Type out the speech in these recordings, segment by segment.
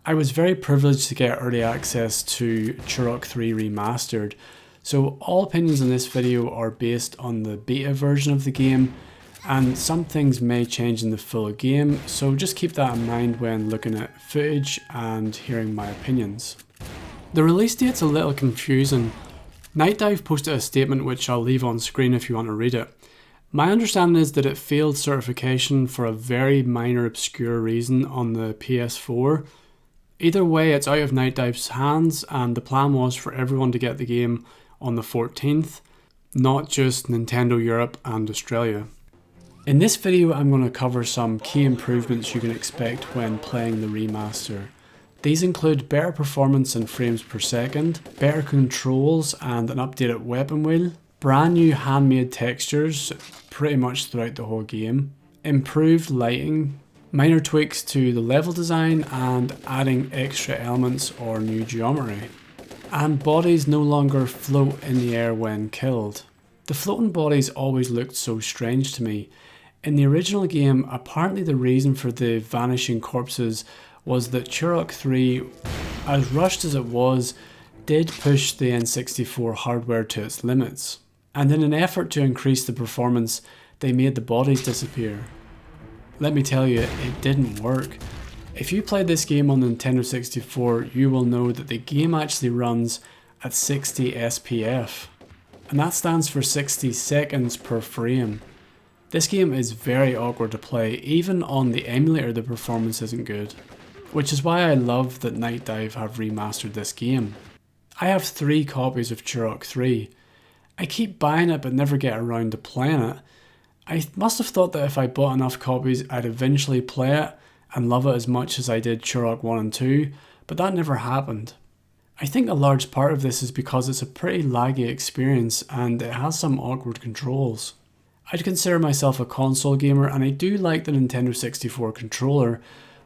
I was very privileged to get early access to Turok 3 Remastered, so all opinions in this video are based on the beta version of the game, and some things may change in the full game, so just keep that in mind when looking at footage and hearing my opinions. The release date's a little confusing. Nightdive posted a statement which I'll leave on screen if you want to read it. My understanding is that it failed certification for a very minor obscure reason on the PS4. Either way, it's out of Nightdive's hands, and the plan was for everyone to get the game on the 14th, not just Nintendo Europe and Australia. In this video I'm going to cover some key improvements you can expect when playing the remaster. These include better performance in frames per second, better controls and an updated weapon wheel, brand new handmade textures pretty much throughout the whole game, improved lighting, minor tweaks to the level design and adding extra elements or new geometry. And bodies no longer float in the air when killed. The floating bodies always looked so strange to me. In the original game, apparently the reason for the vanishing corpses was that Turok 3, as rushed as it was, did push the N64 hardware to its limits. And in an effort to increase the performance, they made the bodies disappear. Let me tell you, it didn't work. If you played this game on Nintendo 64, you will know that the game actually runs at 60 SPF. And that stands for 60 seconds per frame. This game is very awkward to play. Even on the emulator the performance isn't good. Which is why I love that Nightdive have remastered this game. I have 3 copies of Turok 3. I keep buying it but never get around to playing it. I must have thought that if I bought enough copies I'd eventually play it and love it as much as I did Turok 1 and 2, but that never happened. I think a large part of this is because it's a pretty laggy experience and it has some awkward controls. I'd consider myself a console gamer and I do like the Nintendo 64 controller,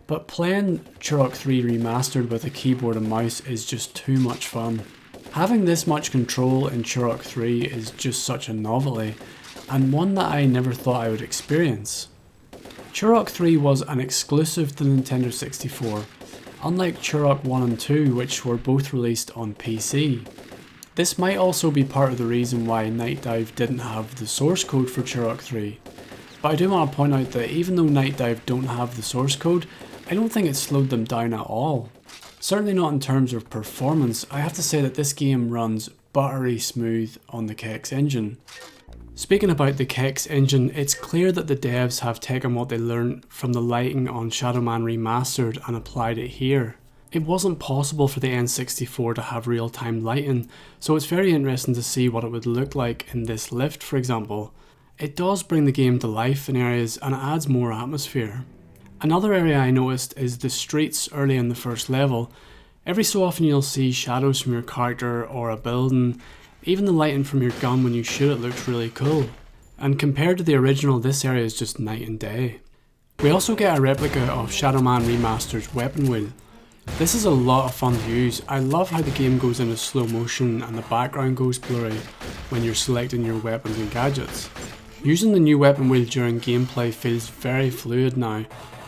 but playing Turok 3 Remastered with a keyboard and mouse is just too much fun. Having this much control in Turok 3 is just such a novelty, and one that I never thought I would experience. Turok 3 was an exclusive to Nintendo 64, unlike Turok 1 and 2 which were both released on PC. This might also be part of the reason why Nightdive didn't have the source code for Turok 3. But I do want to point out that even though Nightdive don't have the source code, I don't think it slowed them down at all. Certainly not in terms of performance. I have to say that this game runs buttery smooth on the Kex engine. Speaking about the Kex engine, it's clear that the devs have taken what they learned from the lighting on Shadow Remastered and applied it here. It wasn't possible for the N64 to have real-time lighting, so it's very interesting to see what it would look like in this lift, for example. It does bring the game to life in areas and it adds more atmosphere. Another area I noticed is the streets early in the first level. Every so often you'll see shadows from your character or a building. Even the lighting from your gun when you shoot it looks really cool. And compared to the original, this area is just night and day. We also get a replica of Shadow Remastered's weapon wheel. This is a lot of fun to use. I love how the game goes into slow motion and the background goes blurry when you're selecting your weapons and gadgets. Using the new weapon wheel during gameplay feels very fluid now,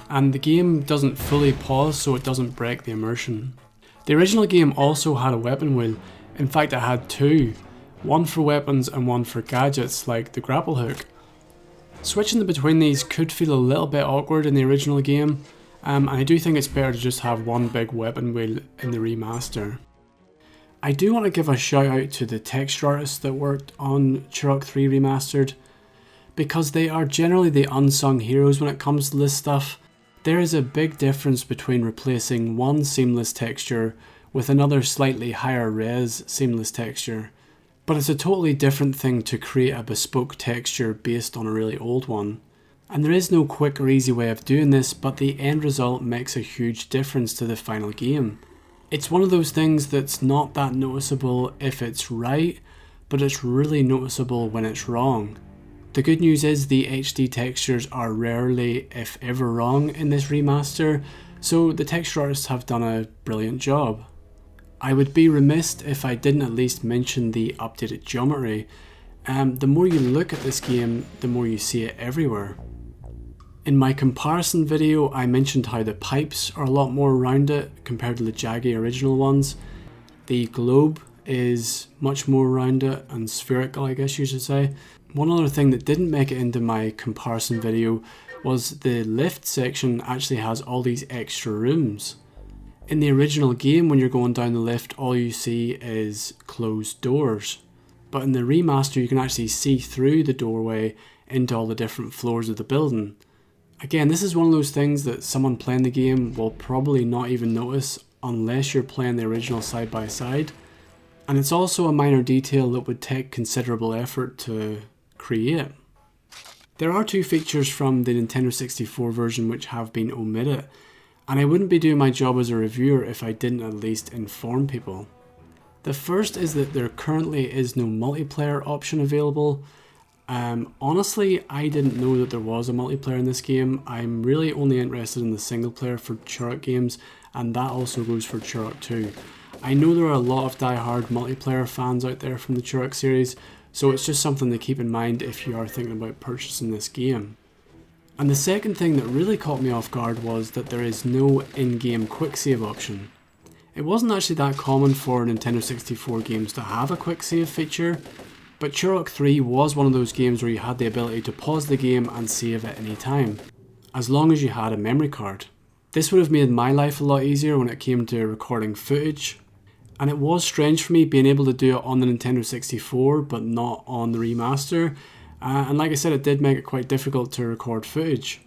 and the game doesn't fully pause so it doesn't break the immersion. The original game also had a weapon wheel. In fact, it had 2, one for weapons and one for gadgets like the grapple hook. Switching between these could feel a little bit awkward in the original game, and I do think it's better to just have one big weapon wheel in the remaster. I do want to give a shout out to the texture artists that worked on Turok 3 Remastered, because they are generally the unsung heroes when it comes to this stuff. There is a big difference between replacing one seamless texture with another slightly higher res seamless texture, but it's a totally different thing to create a bespoke texture based on a really old one. And there is no quick or easy way of doing this, but the end result makes a huge difference to the final game. It's one of those things that's not that noticeable if it's right, but it's really noticeable when it's wrong. The good news is the HD textures are rarely, if ever, wrong in this remaster, so the texture artists have done a brilliant job. I would be remiss if I didn't at least mention the updated geometry. The more you look at this game, the more you see it everywhere. In my comparison video, I mentioned how the pipes are a lot more rounded compared to the jaggy original ones. The globe is much more rounded and spherical, I guess you should say. One other thing that didn't make it into my comparison video was the lift section actually has all these extra rooms. In the original game, when you're going down the lift, all you see is closed doors. But in the remaster, you can actually see through the doorway into all the different floors of the building. Again, this is one of those things that someone playing the game will probably not even notice unless you're playing the original side by side. And it's also a minor detail that would take considerable effort to create. There are two features from the Nintendo 64 version which have been omitted, and I wouldn't be doing my job as a reviewer if I didn't at least inform people. The first is that there currently is no multiplayer option available. Honestly, I didn't know that there was a multiplayer in this game. I'm really only interested in the single player for Turok games, and that also goes for Turok 2. I know there are a lot of die-hard multiplayer fans out there from the Turok series, so it's just something to keep in mind if you are thinking about purchasing this game. And the second thing that really caught me off guard was that there is no in-game quick save option. It wasn't actually that common for Nintendo 64 games to have a quick save feature, but Turok 3 was one of those games where you had the ability to pause the game and save at any time, as long as you had a memory card. This would have made my life a lot easier when it came to recording footage, and it was strange for me being able to do it on the Nintendo 64 but not on the remaster, and like I said, it did make it quite difficult to record footage.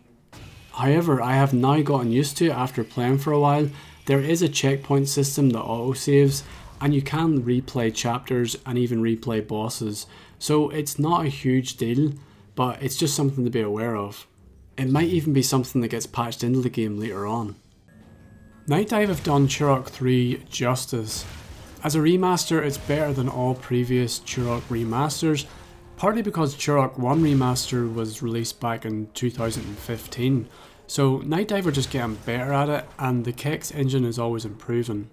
However, I have now gotten used to it after playing for a while. There is a checkpoint system that autosaves, and you can replay chapters and even replay bosses, so it's not a huge deal, but it's just something to be aware of. It might even be something that gets patched into the game later on. Nightdive have done Turok 3 justice. As a remaster, it's better than all previous Turok remasters, partly because Turok 1 Remaster was released back in 2015, so Nightdive are just getting better at it, and the Kex engine is always improving.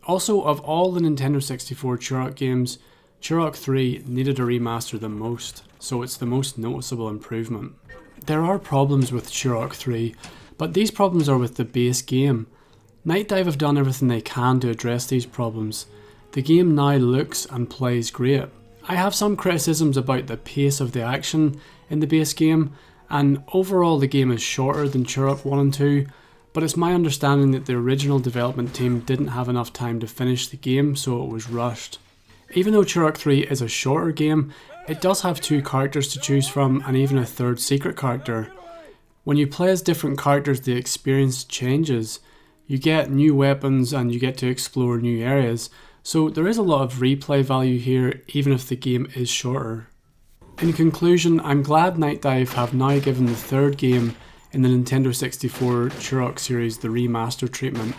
Also, of all the Nintendo 64 Turok games, Turok 3 needed a remaster the most, so it's the most noticeable improvement. There are problems with Turok 3, but these problems are with the base game. Nightdive have done everything they can to address these problems. The game now looks and plays great. I have some criticisms about the pace of the action in the base game, and overall the game is shorter than Turok 1 and 2, but it's my understanding that the original development team didn't have enough time to finish the game, so it was rushed. Even though Turok 3 is a shorter game, it does have two characters to choose from and even a third secret character. When you play as different characters, the experience changes. You get new weapons and you get to explore new areas, so there is a lot of replay value here even if the game is shorter. In conclusion, I'm glad Nightdive have now given the third game in the Nintendo 64 Turok series the remaster treatment,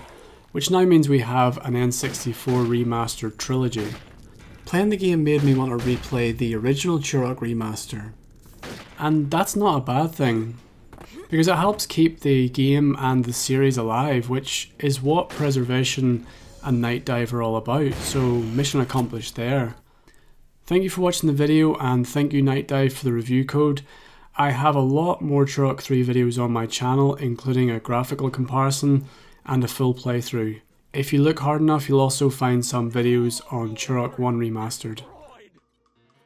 which now means we have an N64 remastered trilogy. Playing the game made me want to replay the original Turok remaster, and that's not a bad thing, because it helps keep the game and the series alive, which is what preservation and Nightdive are all about, so mission accomplished there. Thank you for watching the video, and thank you Nightdive for the review code. I have a lot more Turok 3 videos on my channel, including a graphical comparison and a full playthrough. If you look hard enough, you'll also find some videos on Turok 1 Remastered.